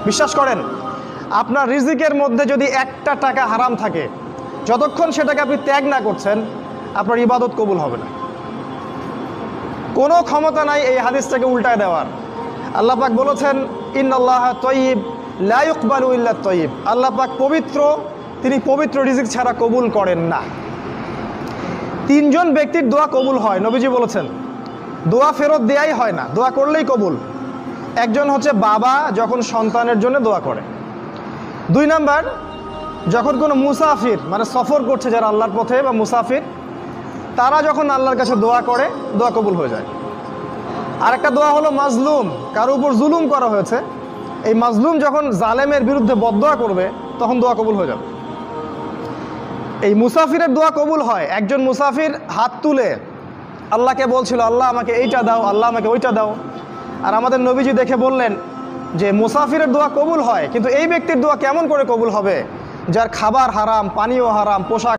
বিশ্বাস করেন, আপনার রিজিকের মধ্যে যদি একটা টাকা হারাম থাকে, যতক্ষণ সেটাকে আপনি ত্যাগ না করছেন, আপনার ইবাদত কবুল হবে না। কোনো ক্ষমতা নাই এই হাদিসটাকে উল্টায় দেওয়ার। আল্লাহ পাক বলেছেন, ইন্নাল্লাহ তয়্যিব লা ইকবালু ইল্লা তয়্যিব। আল্লাহ পাক পবিত্র, তিনি পবিত্র রিজিক ছাড়া কবুল করেন না। তিনজন ব্যক্তির দোয়া কবুল হয়, নবীজি বলেছেন। দোয়া ফেরত দেয়াই হয় না, দোয়া করলেই কবুল। একজন হচ্ছে বাবা যখন সন্তানের জন্য দোয়া করে। 2 নাম্বার, যখন কোনো মুসাফির মানে সফর করছে যারা আল্লাহর পথে বা মুসাফির, তারা যখন আল্লাহর কাছে দোয়া করে, দোয়া কবুল হয়ে যায়। আরেকটা দোয়া হলো মাজলুম, কারো উপর জুলুম করা হয়েছে, এই মাজলুম যখন জালেমের বিরুদ্ধে বদদোয়া করবে, তখন দোয়া কবুল হয়ে যাবে। এই মুসাফিরের দোয়া কবুল হয়। একজন মুসাফির হাত তুলে আল্লাহকে বলছিল, আল্লাহ আমাকে এইটা দাও, আল্লাহ আমাকে ওইটা দাও। আর আমাদের নবীজি দেখে বললেন যে মুসাফিরের দোয়া কবুল হয়, কিন্তু এই ব্যক্তির দোয়া কেমন করে কবুল হবে যার খাবার হারাম, পানীয় হারাম, পোশাক